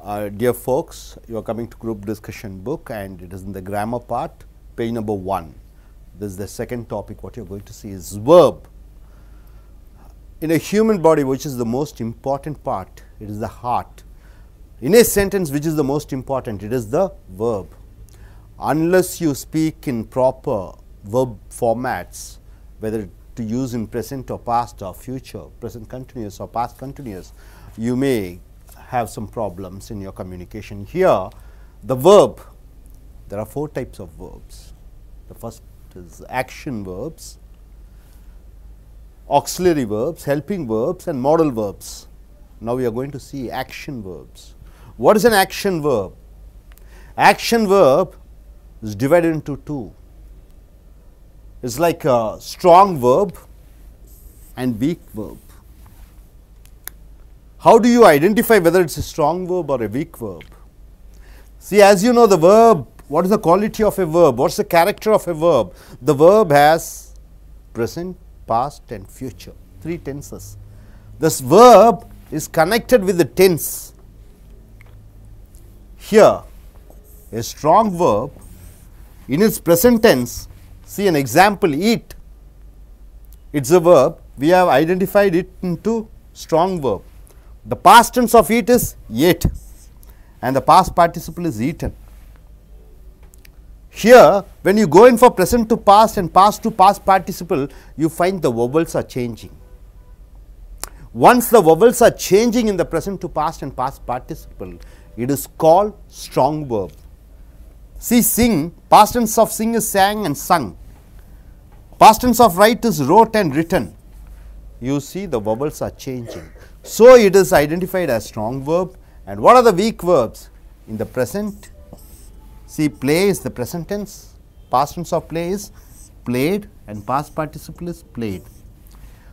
Dear folks, you are coming to group discussion book and it is in the grammar part, page number 1. This is the second topic. What you are going to see is verb. In a human body, which is the most important part, it is the heart. In a sentence, which is the most important, it is the verb. Unless you speak in proper verb formats, whether to use in present or past or future, present continuous or past continuous, you may have some problems in your communication. Here, the verb, there are 4 types of verbs. The first is action verbs, auxiliary verbs, helping verbs and modal verbs. Now, we are going to see action verbs. What is an action verb? Action verb is divided into 2. It is like a strong verb and weak verb. How do you identify whether it is a strong verb or a weak verb? See, as you know, the verb, what is the quality of a verb? What is the character of a verb? The verb has present, past and future, 3 tenses. This verb is connected with the tense. Here, a strong verb in its present tense, see an example, eat. It is a verb, we have identified it into strong verb. The past tense of eat is ate and the past participle is eaten. Here, when you go in for present to past and past to past participle, you find the vowels are changing. Once the vowels are changing in the present to past and past participle, it is called strong verb. See, sing, past tense of sing is sang and sung. Past tense of write is wrote and written. You see the vowels are changing. So, it is identified as strong verb. And what are the weak verbs? In the present, see, play is the present tense, past tense of play is played and past participle is played.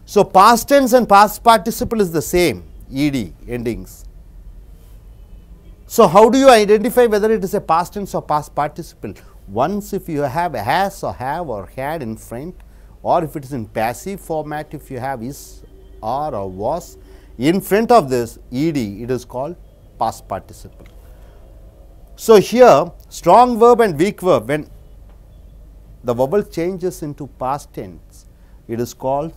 So, past tense and past participle is the same, ed endings. So, how do you identify whether it is a past tense or past participle? Once if you have has or have or had in front, or if it is in passive format, if you have is, are or was, in front of this ed, it is called past participle. So, here strong verb and weak verb, when the vowel changes into past tense, it is called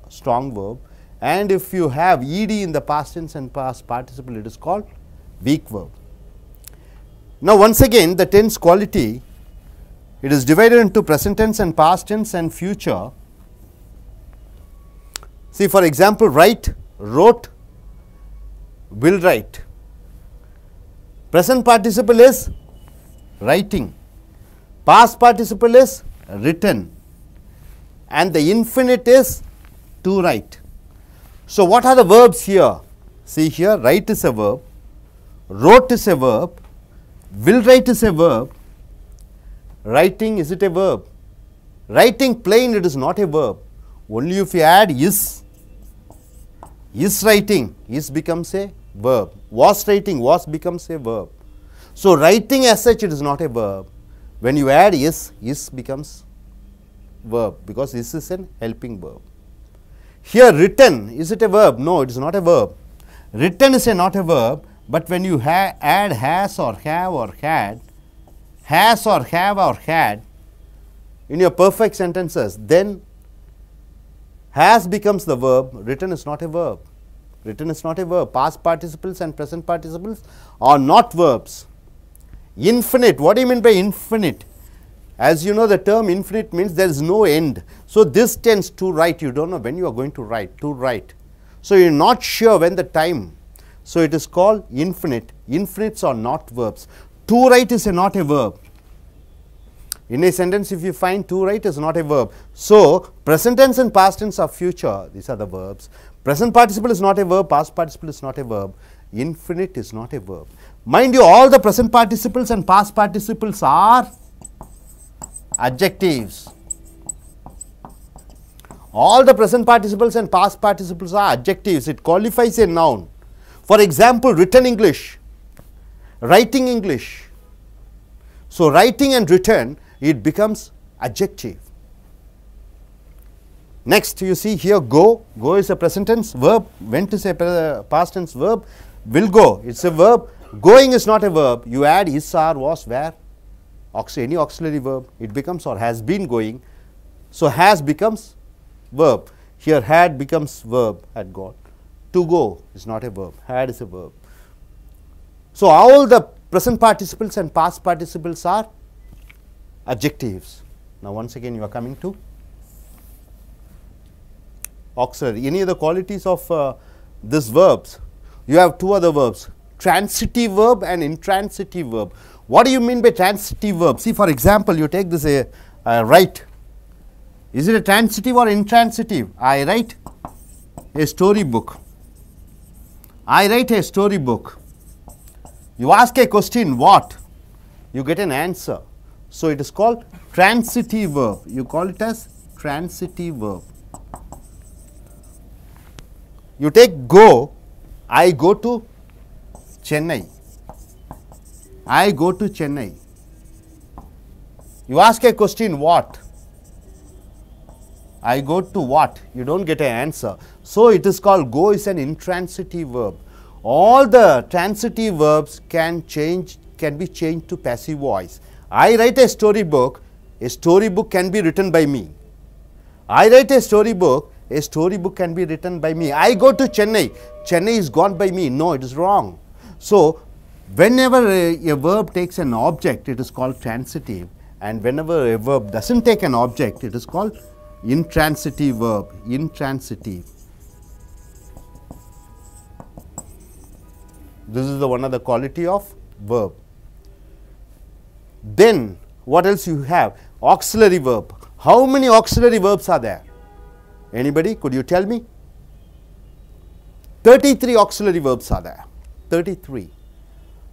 strong verb, and if you have ed in the past tense and past participle, it is called weak verb. Now, once again the tense quality, it is divided into present tense and past tense and future. See, for example, write, wrote, will write. Present participle is writing, past participle is written and the infinite is to write. So, what are the verbs here? See, here write is a verb, wrote is a verb, will write is a verb, writing, is it a verb? Writing plain, it is not a verb. Only if you add is writing, is becomes a verb, was writing, was becomes a verb. So, writing as such, it is not a verb. When you add is becomes verb, because is an helping verb. Here written, is it a verb? No, it is not a verb. Written is not a verb, but when you add has or have or had, has or have or had in your perfect sentences, then has becomes the verb, written is not a verb. Written is not a verb. Past participles and present participles are not verbs. Infinite, what do you mean by infinite? As you know, the term infinite means there is no end. So, this tends to write, you do not know when you are going to write, to write. So, you are not sure when the time. So, it is called infinite. Infinites are not verbs. To write is not a verb. In a sentence, if you find to write is not a verb. So, present tense and past tense are future, these are the verbs. Present participle is not a verb, past participle is not a verb, infinite is not a verb. Mind you, all the present participles and past participles are adjectives. All the present participles and past participles are adjectives, it qualifies a noun. For example, written English, writing English. So, writing and written, it becomes adjective. Next, you see here go, go is a present tense verb, went is a past tense verb, will go. It's a verb. Going is not a verb. You add is, are, was, were, any auxiliary verb, it becomes or has been going. So, has becomes verb. Here had becomes verb, had gone. To go is not a verb, had is a verb. So, all the present participles and past participles are adjectives. Now, once again you are coming to auxiliary. Any other qualities of these verbs? You have two other verbs, transitive verb and intransitive verb. What do you mean by transitive verb? See, for example, you take this write. Is it a transitive or intransitive? I write a storybook. I write a storybook. You ask a question, what? You get an answer. So, it is called transitive verb. You call it as transitive verb. You take go, I go to Chennai. I go to Chennai. You ask a question, what? I go to what? You don't get an answer. So, it is called go is an intransitive verb. All the transitive verbs can be changed to passive voice. I write a storybook can be written by me. I write a storybook can be written by me. I go to Chennai is gone by me. No, it is wrong. So, whenever a verb takes an object, it is called transitive, and whenever a verb does not take an object, it is called intransitive verb, intransitive. This is the one other quality of verb. Then what else you have? Auxiliary verb. How many auxiliary verbs are there? Anybody? Could you tell me? 33 auxiliary verbs are there. 33.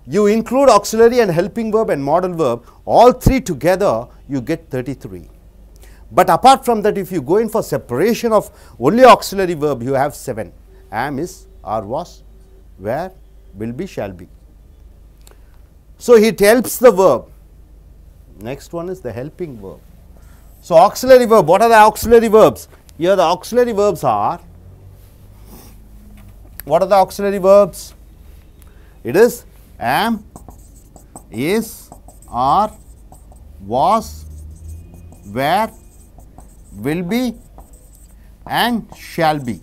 You include auxiliary and helping verb and modal verb, all three together you get 33. But apart from that, if you go in for separation of only auxiliary verb, you have 7. Am, is, are, was, were, will be, shall be. So, it helps the verb. Next one is the helping verb. So, auxiliary verb, what are the auxiliary verbs? Here the auxiliary verbs are, what are the auxiliary verbs? It is am, is, are, was, were, will be and shall be.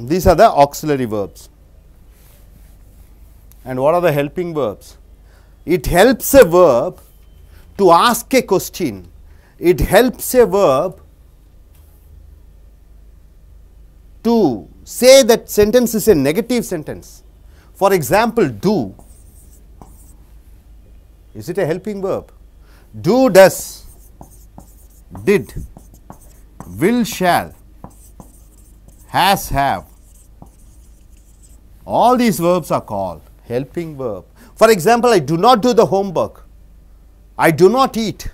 These are the auxiliary verbs. And what are the helping verbs? It helps a verb to ask a question. It helps a verb to say that sentence is a negative sentence. For example, do. Is it a helping verb? Do, does, did, will, shall, has, have. All these verbs are called helping verb. For example, I do not do the homework. I do not eat.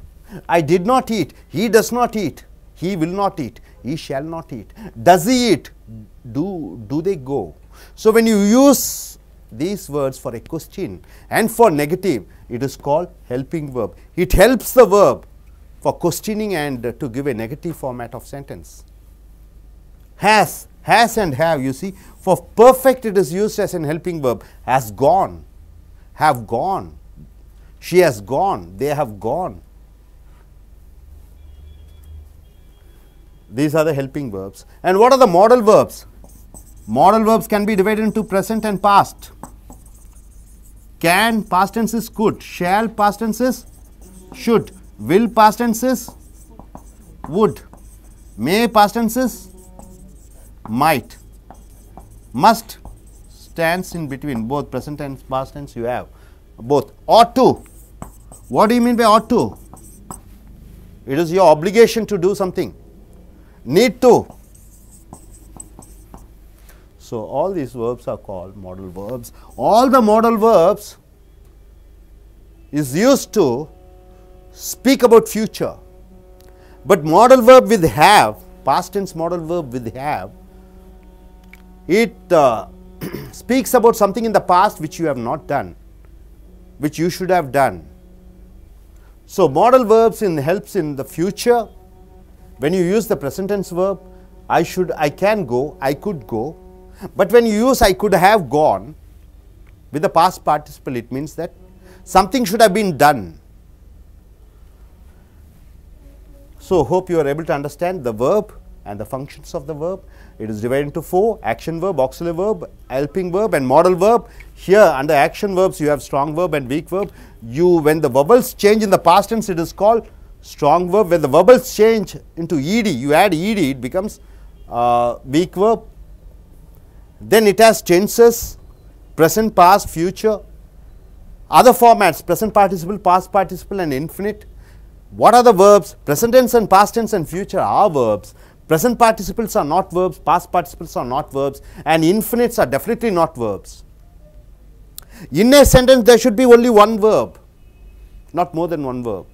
I did not eat. He does not eat. He will not eat. He shall not eat. Does he eat? Do they go? So, when you use these words for a question and for negative, it is called helping verb. It helps the verb for questioning and to give a negative format of sentence. Has and have, you see, for perfect it is used as an helping verb. Has gone, have gone, she has gone, they have gone. These are the helping verbs. And what are the modal verbs? Modal verbs can be divided into present and past. Can, past tense is could. Shall, past tense is should. Will, past tense is would. May, past tense is might. Must stands in between, both present and past tense you have. Both. Ought to. What do you mean by ought to? It is your obligation to do something. Need to. So, all these verbs are called modal verbs. All the modal verbs is used to speak about future, but modal verb with have, past tense modal verb with have, it speaks about something in the past which you have not done, which you should have done. So, modal verbs helps in the future. When you use the present tense verb, I can go, I could go, But when you use I could have gone with the past participle, it means that something should have been done. So, hope you are able to understand the verb and the functions of the verb. It is divided into 4: action verb, auxiliary verb, helping verb and modal verb. Here under action verbs you have strong verb and weak verb. When the vowels change in the past tense, it is called strong verb. When the vowels change into ed, you add ed, it becomes weak verb. Then it has tenses: present, past, future. Other formats: present participle, past participle and infinite. What are the verbs? Present tense and past tense and future are verbs. Present participles are not verbs, past participles are not verbs, and infinites are definitely not verbs. In a sentence there should be only one verb, not more than one verb.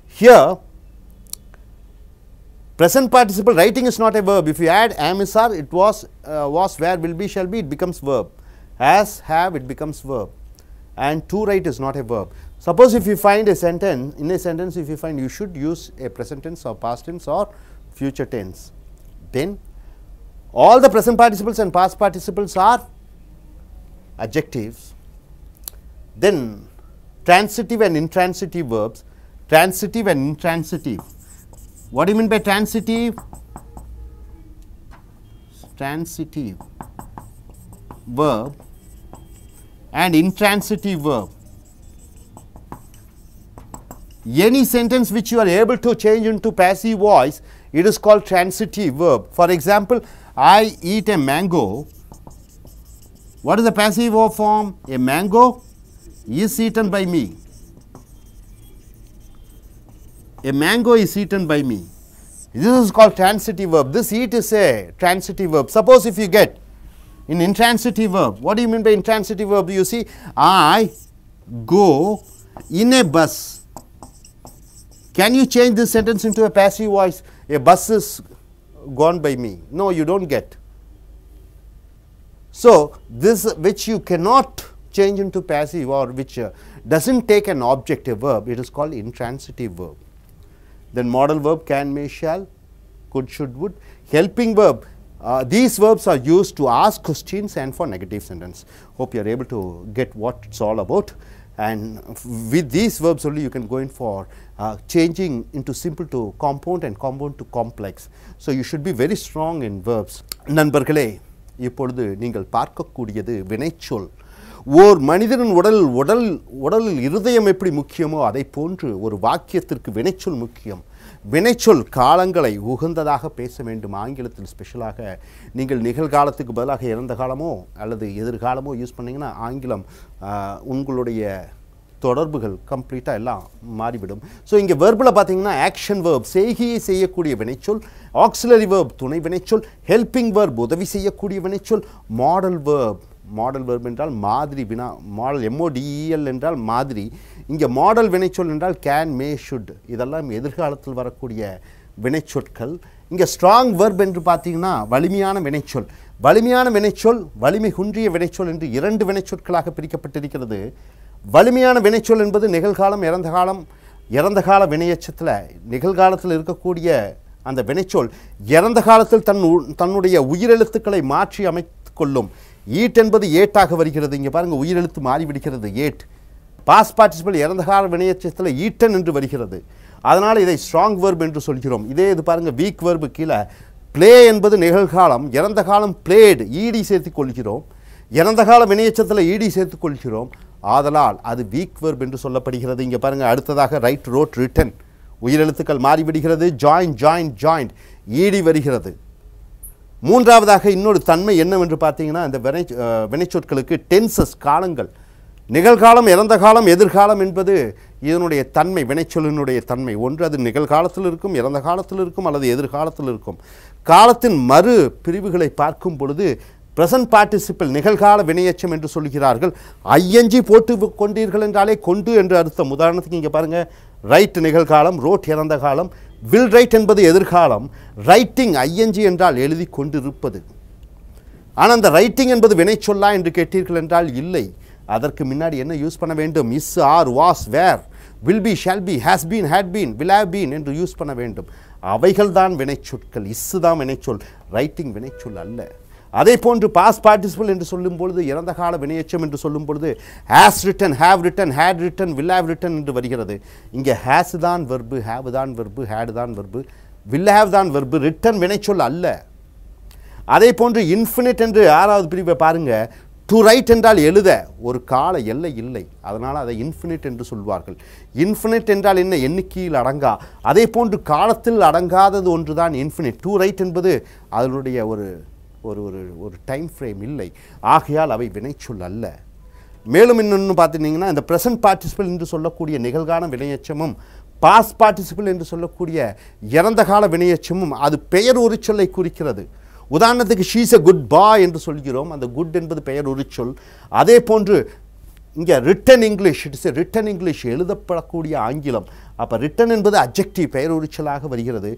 Here present participle writing is not a verb. If you add am, is, are, it was, where, will be, shall be, it becomes verb. Has, have, it becomes verb. And to write is not a verb. Suppose if you find a sentence, in a sentence if you find you should use a present tense or past tense or future tense, then all the present participles and past participles are adjectives. Then transitive and intransitive verbs. Transitive and intransitive. What do you mean by transitive? Transitive verb and intransitive verb. Any sentence which you are able to change into passive voice, it is called transitive verb. For example, I eat a mango. What is the passive verb form? A mango is eaten by me. A mango is eaten by me. This is called transitive verb. This eat is a transitive verb. Suppose if you get in intransitive verb, what do you mean by intransitive verb? You see, I go in a bus. Can you change this sentence into a passive voice? A bus is gone by me. No, you don't get. So, this which you cannot change into passive or which doesn't take an object, a verb, it is called intransitive verb. Then modal verb: can, may, shall, could, should, would. Helping verb. These verbs are used to ask questions and for negative sentence. Hope you are able to get what it's all about. And with these verbs only you can go in for changing into simple to compound and compound to complex. So, you should be very strong in verbs. நண்பர்களே, இப்பொழுது நீங்கள் பார்க்கக்கூடியது வினைச்சொல். ஓர் மனிதனின் உடலில் இருதயம் எப்படி முக்கியமோ அதை போன்று ஒரு வாக்கியத்திற்கு வினைச்சொல் முக்கியம். வினைச்சொல் காலங்களை உகந்ததாக பேச வேண்டும். ஆங்கிலத்தில் ஸ்பெஷலாக நீங்கள் நிகழ்காலத்துக்கு பதிலாக இறந்த காலமோ அல்லது எதிர்காலமோ யூஸ் பண்ணிங்கன்னா ஆங்கிலம் உங்களுடைய தொடர்புகள் கம்ப்ளீட்டாக எல்லாம் மாறிவிடும். ஸோ இங்கே வெர்பில் பார்த்தீங்கன்னா ஆக்ஷன் வேர்ப் செய்கையை செய்யக்கூடிய வினைச்சொல், ஆக்சிலரி வேர்ப் துணை வினைச்சொல், ஹெல்பிங் வேர்ப் உதவி செய்யக்கூடிய வினைச்சொல், மாடல் வேர்ப். மாடல் வேர்ப் என்றால் மாதிரி வினா, மாடல் MODEL என்றால் மாதிரி. இங்கே மாடல் வினைச்சொல் என்றால் கேன், மே, ஷுட். இதெல்லாம் எதிர்காலத்தில் வரக்கூடிய வினைச்சொற்கள். இங்கே ஸ்ட்ராங் வெர்ப் என்று பார்த்தீங்கன்னா வலிமையான வினைச்சொல். வலிமையான வினைச்சொல், வலிமை குன்றிய வினைச்சொல் என்று இரண்டு வினைச்சொற்களாக பிரிக்கப்பட்டிருக்கிறது. வலிமையான வினைச்சொல் என்பது நிகழ்காலம், இறந்த கால வினையச்சத்தில் நிகழ்காலத்தில் இருக்கக்கூடிய அந்த வினைச்சொல் இறந்த காலத்தில் தன்னுடைய உயிரெழுத்துக்களை மாற்றி அமைத்து கொள்ளும். ஈட் என்பது ஏட்டாக வருகிறது. இங்கே பாருங்கள், உயிரெழுத்து மாறிவிடுகிறது, ஏட். பாஸ்ட் பார்ட்டிசிபிள் இறந்த கால வினையச்சத்தில் ஈட்டன் என்று வருகிறது. அதனால் இதை ஸ்ட்ராங் வெர்ப் என்று சொல்கிறோம். இதே இது பாருங்கள், வீக் வெர்பு கீழே ப்ளே என்பது நிகழ்காலம், இறந்த காலம் பிளேடு, ஈடி சேர்த்துக் கொள்கிறோம். இறந்த கால வினையச்சத்தில் ஈடி சேர்த்துக் கொள்கிறோம். ஆதலால் அது வீக் வெர்ப் என்று சொல்லப்படுகிறது. இங்கே பாருங்கள், அடுத்ததாக ரைட், ரோட், ரிட்டன், உயிரெழுத்துக்கள் மாறிவிடுகிறது. ஜாயின், ஜாயின், ஜாயின்ட், ஈடி வருகிறது. மூன்றாவதாக இன்னொரு தன்மை என்னவென்று பார்த்தீங்கன்னா, இந்த வினைச்சொற்களுக்கு டென்சஸ், காலங்கள், நிகழ்காலம், இறந்த காலம், எதிர்காலம் என்பது இதனுடைய தன்மை, வினைச்சொல்லினுடைய தன்மை. ஒன்று அது நிகழ்காலத்தில் இருக்கும், இறந்த காலத்தில் இருக்கும், அல்லது எதிர்காலத்தில் இருக்கும். காலத்தின் மறு பிரிவுகளை பார்க்கும் பொழுது ப்ரெசன்ட் பார்ட்டிசிபிள் நிகழ்கால வினையச்சம் என்று சொல்கிறார்கள். ஐஎன்ஜி போட்டு கொண்டீர்கள் என்றாலே கொண்டு என்று அர்த்தம். உதாரணத்துக்கு இங்கே பாருங்கள், ரைட் நிகழ்காலம், ரோட் இறந்த காலம், வில் ரைட் என்பது எதிர்காலம், ரைட்டிங் ஐஎன்ஜி என்றால் எழுதி கொண்டிருப்பது. ஆனால் அந்த ரைட்டிங் என்பது வினைச்சொல்லா என்று கேட்டீர்கள் என்றால் இல்லை. அதற்கு முன்னாடி என்ன யூஸ் பண்ண வேண்டும்? Is, are, was, were, will be, shall be, has been, had been, will have been என்று யூஸ் பண்ண வேண்டும். அவைகள் தான் வினைச்சொற்கள். இஸ்ஸு தான் வினைச்சொல், ரைட்டிங் வினைச்சொல் அல்ல. அதே போன்று past participle என்று சொல்லும் பொழுது இறந்த கால வினையெச்சம் என்று சொல்லும் பொழுது has written, have written, had written, will have written என்று வருகிறது. இங்கே has தான் verb, have தான் verb, had தான் verb, will have தான் verb, written வினைச்சொல் அல்ல. அதே போன்று infinite என்று ஆறாவது பிரிவை பாருங்க. to write என்றால் எழுத ஒரு கால எல்லை இல்லை, அதனால் அதை இன்ஃபினிட் என்று சொல்வார்கள். இன்ஃபினிட் என்றால் என்ன? எண்ணிக்கையில் அடங்கா. அதே போன்று காலத்தில் அடங்காதது ஒன்று தான் இன்ஃபினிட். to write என்பது அதனுடைய ஒரு ஒரு ஒரு ஒரு டைம் ஃப்ரேம் இல்லை, ஆகையால் அவை வினைச்சொல் அல்ல. மேலும் இன்னொன்று பார்த்துட்டிங்கன்னா இந்த ப்ரெசன்ட் பார்ட்டிசிபிள் என்று சொல்லக்கூடிய நிகழ்கால வினையெச்சமும் பாஸ்ட் பார்ட்டிசிபிள் என்று சொல்லக்கூடிய இறந்த கால வினையெச்சமும் அது பெயர் உரிச்சொல்லை குறிக்கிறது. உதாரணத்துக்கு ஷீஸ் எ குட் பாய் என்று சொல்கிறோம், அந்த குட் என்பது பெயர் உரிச்சொல். அதே போன்று இங்கே written English, it's a written English, எழுதப்படக்கூடிய ஆங்கிலம். அப்போ ரிட்டன் என்பது அட்ஜெக்டிவ் பெயர் உரிச்சலாக வருகிறது.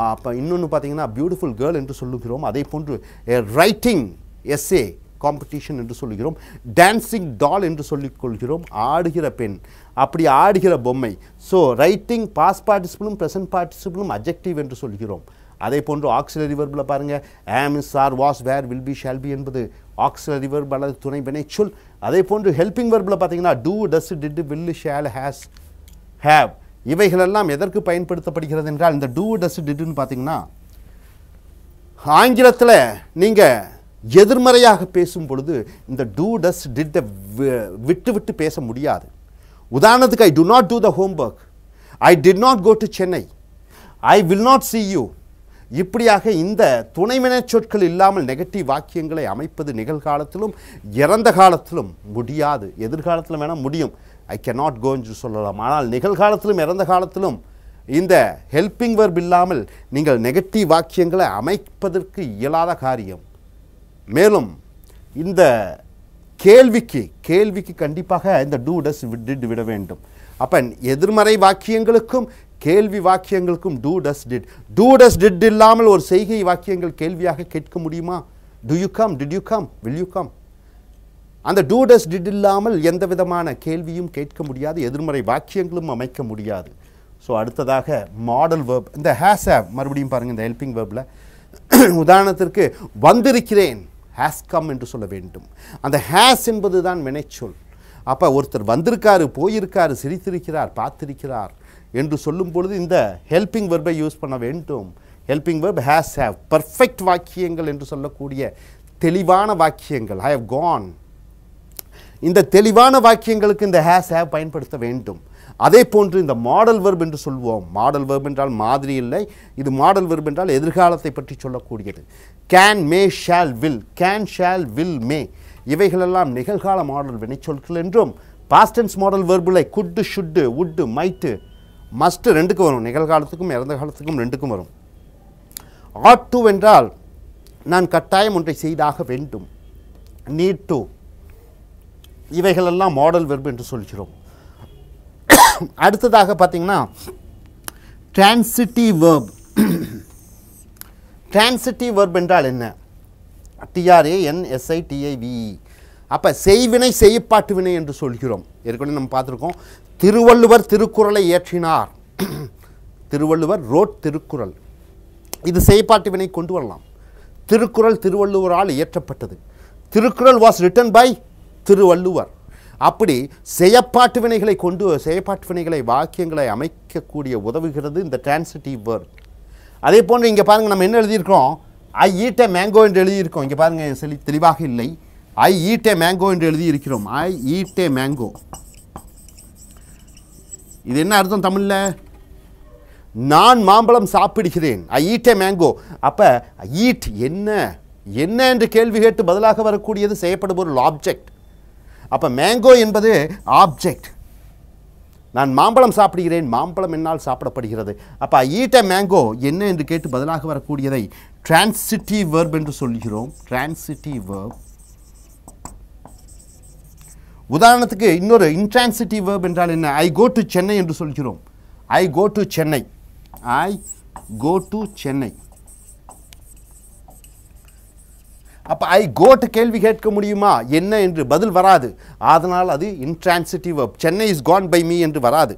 அப்போ இன்னொன்று பார்த்தீங்கன்னா பியூட்டிஃபுல் கேர்ள் என்று சொல்லுகிறோம். அதே போன்று ரைட்டிங் எஸ்ஏ காம்படிஷன் என்று சொல்லுகிறோம். டான்சிங் டால் என்று சொல்லிக்கொள்கிறோம், ஆடுகிற பெண், அப்படி ஆடுகிற பொம்மை. ஸோ ரைட்டிங் பாஸ்ட் பார்ட்டிசிபிளும் ப்ரெசன்ட் பார்ட்டிசிபிளும் அட்ஜெக்டிவ் என்று சொல்கிறோம். அதே போன்று ஆக்சிலரி வெர்பில் பாருங்கள், am, is, are, was, were, will be, shall be என்பது ஆக்சிலரி வெர்ப் அல்லது துணை வினைச்சொல். அதே போன்று ஹெல்பிங் வெர்பில் பார்த்தீங்கன்னா do, does, did, will, shall, has, have இவைகளெல்லாம் எதற்கு பயன்படுத்தப்படுகிறது என்றால் இந்த டூ, டஸ், டிட்னு பார்த்தீங்கன்னா ஆங்கிலத்தில் நீங்கள் எதிர்மறையாக பேசும் பொழுது இந்த டூ, டஸ், டிட்டை விட்டு விட்டு பேச முடியாது. உதாரணத்துக்கு I do not do the homework, I did not go to Chennai, I will not see you. இப்படியாக இந்த துணைவினை சொற்கள் இல்லாமல் நெகட்டிவ் வாக்கியங்களை அமைப்பது நிகழ்காலத்திலும் இறந்த காலத்திலும் முடியாது. எதிர்காலத்தில் வேணால் முடியும், ஐ கேனாட் கோ என்று சொல்லலாம். ஆனால் நிகழ்காலத்திலும் இறந்த காலத்திலும் இந்த ஹெல்பிங் வெர்ப் இல்லாமல் நீங்கள் நெகட்டிவ் வாக்கியங்களை அமைப்பதற்கு இயலாத காரியம். மேலும் இந்த கேள்விக்கு கண்டிப்பாக இந்த டூ, டஸ், டிட் விட வேண்டும். அப்போ எதிர்மறை வாக்கியங்களுக்கும் கேள்வி வாக்கியங்களுக்கும் do, does, did. Do, does, did இல்லாமல் ஒரு செய்கை வாக்கியங்கள் கேள்வியாக கேட்க முடியுமா? Do you come, did you come, will you come. அந்த டூ, டஸ், டிட் இல்லாமல் எந்த விதமான கேள்வியும் கேட்க முடியாது, எதிர்மறை வாக்கியங்களும் அமைக்க முடியாது. ஸோ அடுத்ததாக மாடல் வெர்ப். இந்த ஹேஸ் ஹேவ் மறுபடியும் பாருங்கள், இந்த ஹெல்பிங் வெர்பில் உதாரணத்திற்கு வந்திருக்கிறேன், ஹேஸ் கம் என்று சொல்ல வேண்டும். அந்த ஹேஸ் என்பது தான் வினைச்சொல். அப்போ ஒருத்தர் வந்திருக்காரு, போயிருக்காரு, சிரித்திருக்கிறார், பார்த்திருக்கிறார் என்று சொல்லும் பொழுது இந்த ஹெல்பிங் வெர்பை யூஸ் பண்ண வேண்டும். Helping verb has have. Perfect வாக்கியங்கள் என்று சொல்லக்கூடிய தெளிவான வாக்கியங்கள், ஐ ஹவ் கான், இந்த தெளிவான வாக்கியங்களுக்கு இந்த ஹேஸ் ஹேவ் பயன்படுத்த வேண்டும். அதே போன்று இந்த மாடல் வெர்ப் என்று சொல்வோம். மாடல் வெர்ப் என்றால் மாதிரி இல்லை, இது மாடல் வெர்ப் என்றால் எதிர்காலத்தை பற்றி சொல்லக்கூடியது. Can, may, shall, will. Can, shall, will, may இவைகளெல்லாம் நிகழ்கால மாடல் வினைச்சொற்கள் என்றும் பாஸ்ட் டென்ஸ் மாடல் வெர்பில் could, should, would, might, must ரெண்டுக்கும் வரும். நிகழ்காலத்துக்கும் இறந்த காலத்துக்கும் ரெண்டுக்கும் வரும். ஆட் டு என்றால் நான் கட்டாயம் ஒன்றை செய்தாக வேண்டும், நீட் டு, இவைகளெல்லாம் மாடல் வெர்ப் என்று சொல்கிறோம். அடுத்ததாக பார்த்தீங்கன்னா டிரான்சிட்டிவ் வெர்ப். டிரான்சிட்டிவ் வெர்ப் என்றால் என்ன? TRANSITIVE. அப்போ செய்வினை செய்யப்பாட்டு வினை என்று சொல்கிறோம். ஏற்கனவே நம்ம பார்த்துருக்கோம். திருவள்ளுவர் திருக்குறளை இயற்றினார், திருவள்ளுவர் ரோட் திருக்குறள், இது செய்யப்பாட்டு வினை கொண்டு வரலாம். திருக்குறள் திருவள்ளுவரால் இயற்றப்பட்டது, Thirukkural was written by Thiruvalluvar. அப்படி செய்யப்பாட்டு வினைகளை செய்யப்பாட்டு வினைகளை வாக்கியங்களை அமைக்கக்கூடிய உதவுகிறது இந்த டிரான்சிட்டிவ் வெர்ப். அதே போன்று இங்கே பாருங்கள், நம்ம என்ன எழுதியிருக்கிறோம்? ஐ ஈட் எ மேங்கோ என்று எழுதியிருக்கோம். இங்கே பாருங்கள், தெளிவாக இல்லை. ஐ ஈட் எ மேங்கோ என்று எழுதியிருக்கிறோம். ஐ ஈட் எ மேங்கோ, இது என்ன அர்த்தம் தமிழில்? நான் மாம்பழம் சாப்பிடுகிறேன். I eat a mango. அப்போ ஈட் என்ன என்ன என்று கேள்வி கேட்டு பதிலாக வரக்கூடியது செய்யப்படுபொருள், ஆப்ஜெக்ட். அப்போ மேங்கோ என்பது ஆப்ஜெக்ட். நான் மாம்பழம் சாப்பிடுகிறேன், மாம்பழம் என்னால் சாப்பிடப்படுகிறது. அப்போ ஐ ஈட் எ மேங்கோ என்ன என்று கேட்டு பதிலாக வரக்கூடியதை டிரான்சிட்டிவ் வெர்ப் என்று சொல்கிறோம். Transitive verb. உதாரணத்துக்கு இன்னொரு இன்ட்ரான்சிட்டிவ் வெர்ப் என்றால் என்ன? ஐ கோ டு சென்னை என்று சொல்கிறோம். I go to Chennai, I go to Chennai. அப்போ ஐ கோட்டு கேள்வி கேட்க முடியுமா என்ன என்று? பதில் வராது. அதனால் அது intransitive verb. Chennai is gone by me என்று வராது.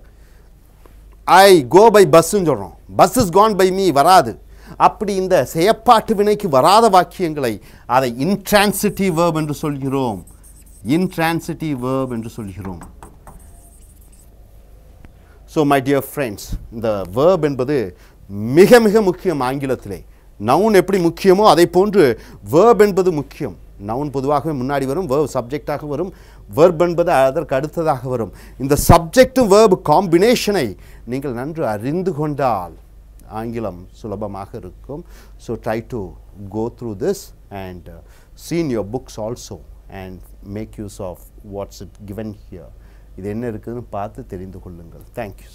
ஐ கோ பை பஸ்ன்னு சொல்கிறோம், bus is gone by me வராது. அப்படி இந்த செயற்பாட்டு வினைக்கு வராத வாக்கியங்களை அதை intransitive verb என்று சொல்கிறோம். intransitive verb என்று சொல்கிறோம். So my dear friends, இந்த verb என்பது மிக மிக முக்கியம் ஆங்கிலத்திலே. noun எப்படி முக்கியமோ அதை போன்று verb என்பது முக்கியம். noun பொதுவாகவே முன்னாடி வரும், verb சப்ஜெக்டாக வரும், verb என்பது அதற்கு அடுத்ததாக வரும். இந்த சப்ஜெக்டும் verb காம்பினேஷனை நீங்கள் நன்கு அறிந்து கொண்டால் ஆங்கிலம் சுலபமாக இருக்கும். So try to go through this and see in your books also and make use of what's it given here. இது என்ன இருக்குதுன்னு பார்த்து தெரிந்து கொள்ளுங்கள். Thank you.